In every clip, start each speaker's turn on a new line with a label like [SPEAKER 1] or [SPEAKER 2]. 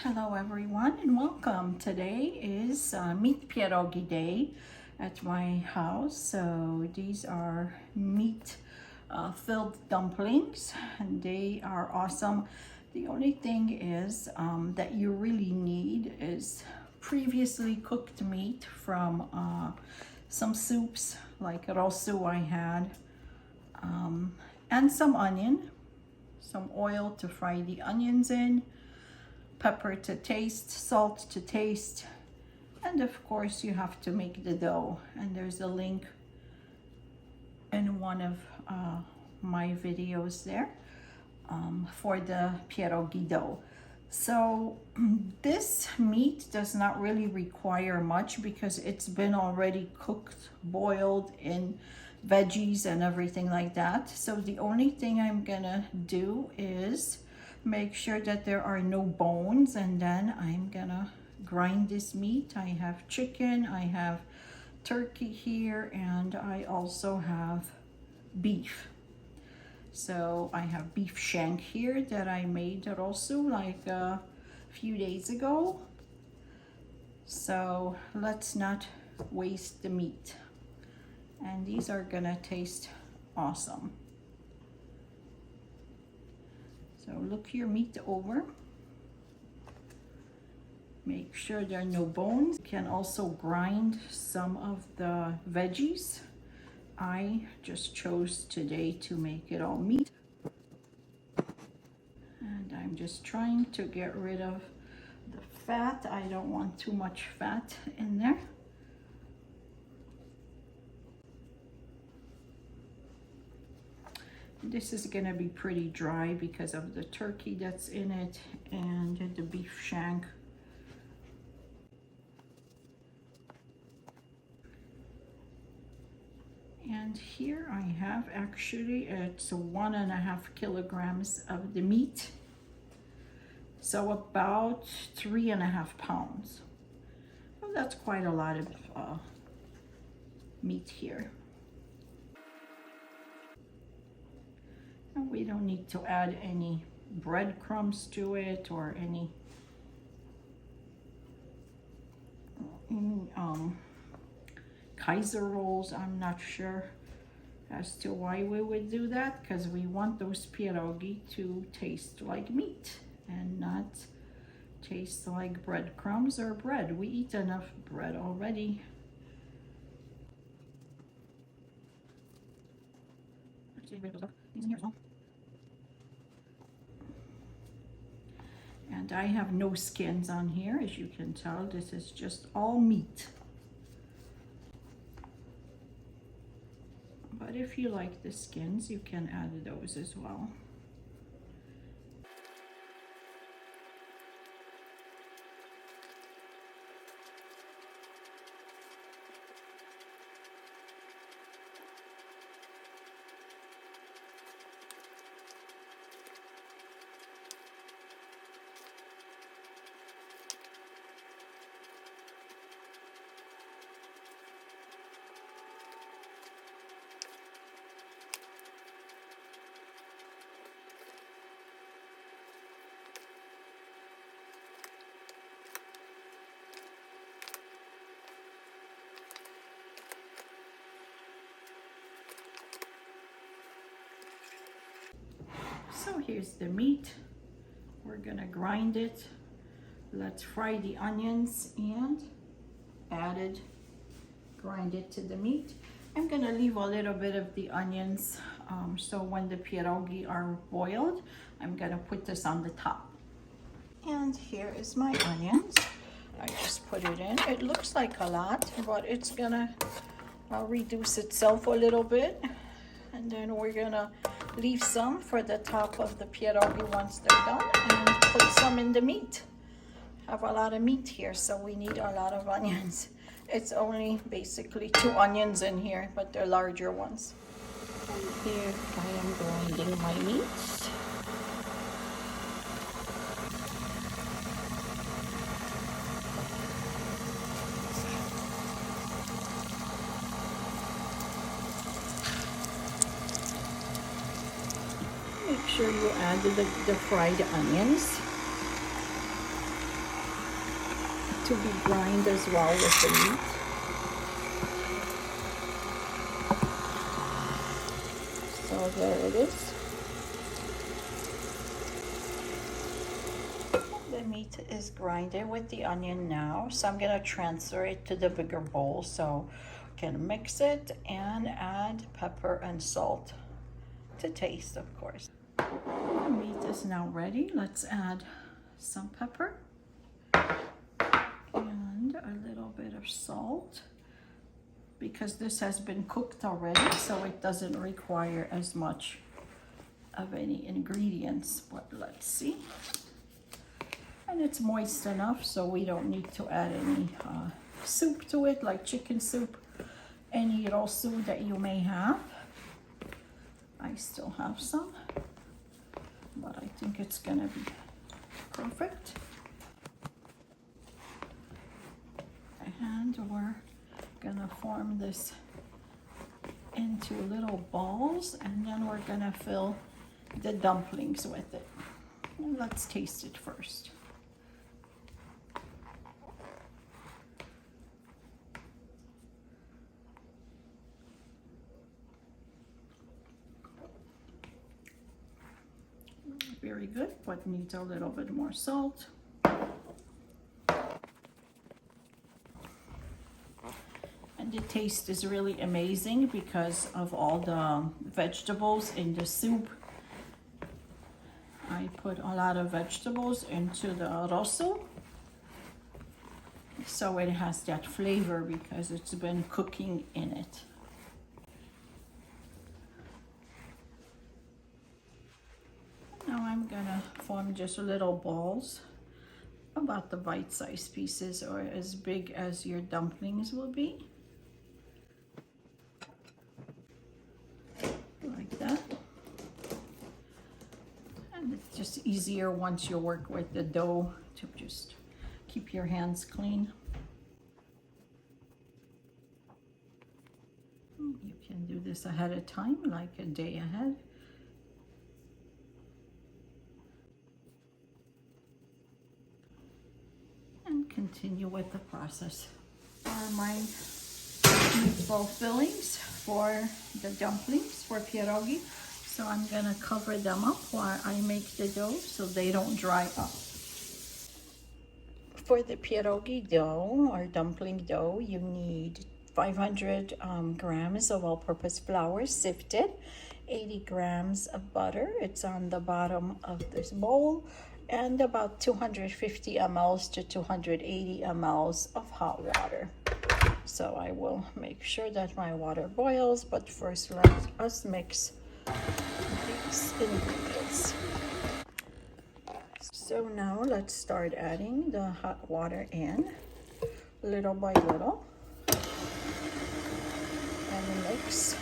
[SPEAKER 1] Hello everyone and welcome. Today is meat pierogi day at my house. So these are meat filled dumplings and they are awesome. The only thing is that you really need is previously cooked meat from some soups like Rosołu I had, and some onion, some oil to fry the onions in, pepper to taste, salt to taste, and of course you have to make the dough. And there's a link in one of my videos there for the pierogi dough. So this meat does not really require much because it's been already cooked, boiled in veggies and everything like that. So the only thing I'm gonna do is make sure that there are no bones, and then I'm gonna grind this meat. I have chicken, I have turkey here, and I also have beef. So I have beef shank here that I made also like a few days ago. So let's not waste the meat. And these are gonna taste awesome. So look your meat over. Make sure there are no bones. You can also grind some of the veggies. I just chose today to make it all meat. And I'm just trying to get rid of the fat. I don't want too much fat in there. This is gonna be pretty dry because of the turkey that's in it and the beef shank. And here I have actually, it's 1.5 kilograms of the meat. So about 3.5 pounds. Well, that's quite a lot of meat here. And we don't need to add any breadcrumbs to it or any Kaiser rolls. I'm not sure as to why we would do that, because we want those pierogi to taste like meat and not taste like breadcrumbs or bread. We eat enough bread already. And I have no skins on here, as you can tell. This is just all meat. But if you like the skins, you can add those as well. So here's the meat. We're gonna grind it. Let's fry the onions and grind it to the meat. I'm gonna leave a little bit of the onions, so when the pierogi are boiled, I'm gonna put this on the top. And here is my onions. I just put it in. It looks like a lot, but it's gonna reduce itself a little bit. And then we're gonna leave some for the top of the pierogi once they're done, and put some in the meat. Have a lot of meat here, so we need a lot of onions. It's only basically 2 onions in here, but they're larger ones. And here I am grinding my meats. Make sure you add the fried onions. to be grind as well with the meat. So there it is. The meat is grinded with the onion now, so I'm gonna transfer it to the bigger bowl so I can mix it and add pepper and salt to taste, of course. The meat is now ready. Let's add some pepper and a little bit of salt, because this has been cooked already, so it doesn't require as much of any ingredients. But let's see. And it's moist enough, so we don't need to add any soup to it, like chicken soup, any rosol that you may have. I still have some, but I think it's gonna be perfect. And we're gonna form this into little balls, and then we're gonna fill the dumplings with it. And let's taste it first. Very good, but needs a little bit more salt. And the taste is really amazing because of all the vegetables in the soup. I put a lot of vegetables into the rosol, so it has that flavor because it's been cooking in it. Now I'm gonna form just little balls, about the bite-sized pieces or as big as your dumplings will be. Like that. And it's just easier once you work with the dough to just keep your hands clean. You can do this ahead of time, like a day ahead. Continue with the process. For my meatball fillings for the dumplings for pierogi, so I'm gonna cover them up while I make the dough so they don't dry up. For the pierogi dough or dumpling dough, you need 500 grams of all-purpose flour sifted, 80 grams of butter, it's on the bottom of this bowl, and about 250 mLs to 280 mLs of hot water. So I will make sure that my water boils, but first let us mix these ingredients. So now let's start adding the hot water in, little by little, and mix.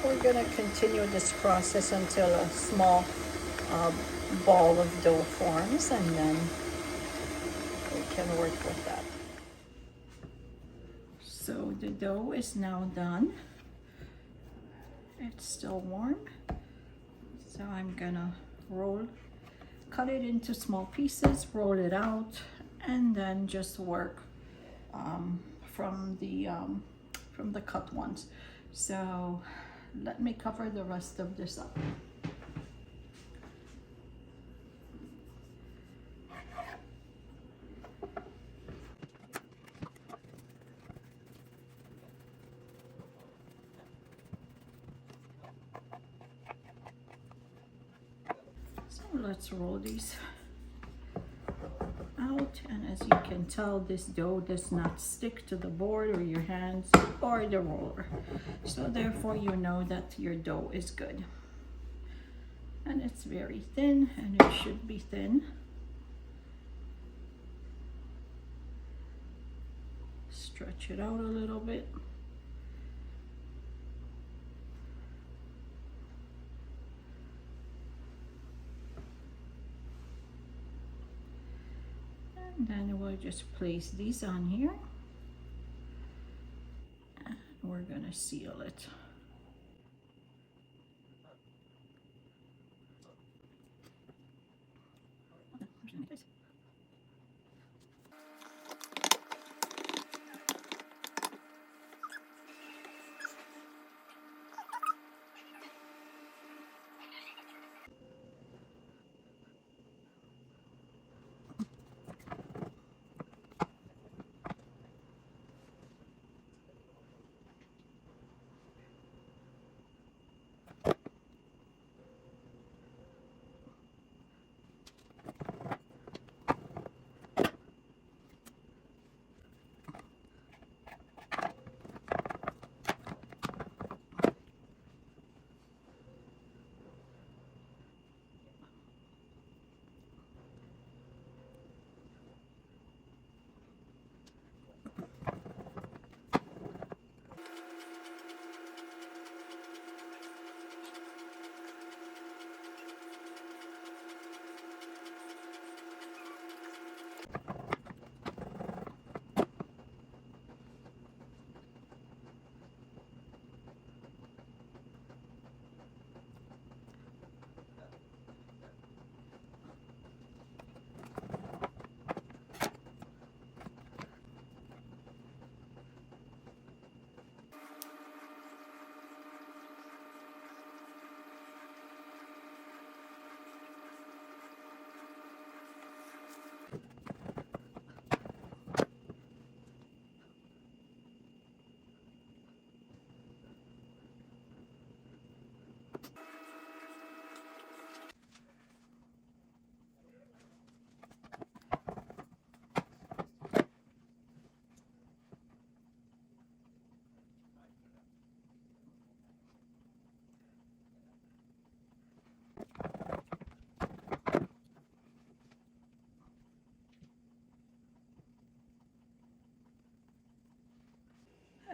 [SPEAKER 1] We're gonna continue this process until a small ball of dough forms, and then we can work with that. So the dough is now done. It's still warm. So I'm gonna cut it into small pieces, roll it out, and then just work from the cut ones. So let me cover the rest of this up. So let's roll these out, and as you can tell, this dough does not stick to the board or your hands or the roller, so therefore you know that your dough is good. And it's very thin, and it should be thin. Stretch it out a little bit. And then we'll just place these on here, and we're gonna seal it.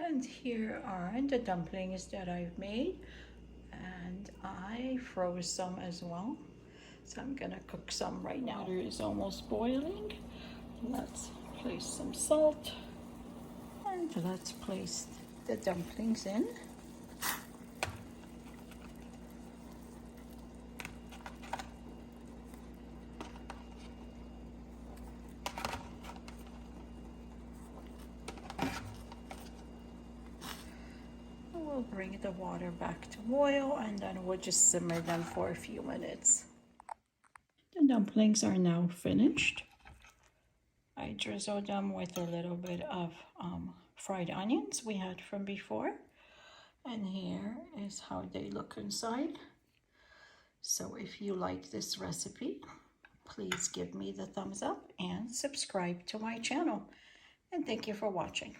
[SPEAKER 1] And here are the dumplings that I've made, and I froze some as well. So I'm gonna cook some right now. Water is almost boiling. Let's place some salt, and let's place the dumplings in. We'll bring the water back to boil, and then we'll just simmer them for a few minutes. The dumplings are now finished. I drizzled them with a little bit of fried onions we had from before. And here is how they look inside. So if you like this recipe, please give me the thumbs up and subscribe to my channel. And thank you for watching.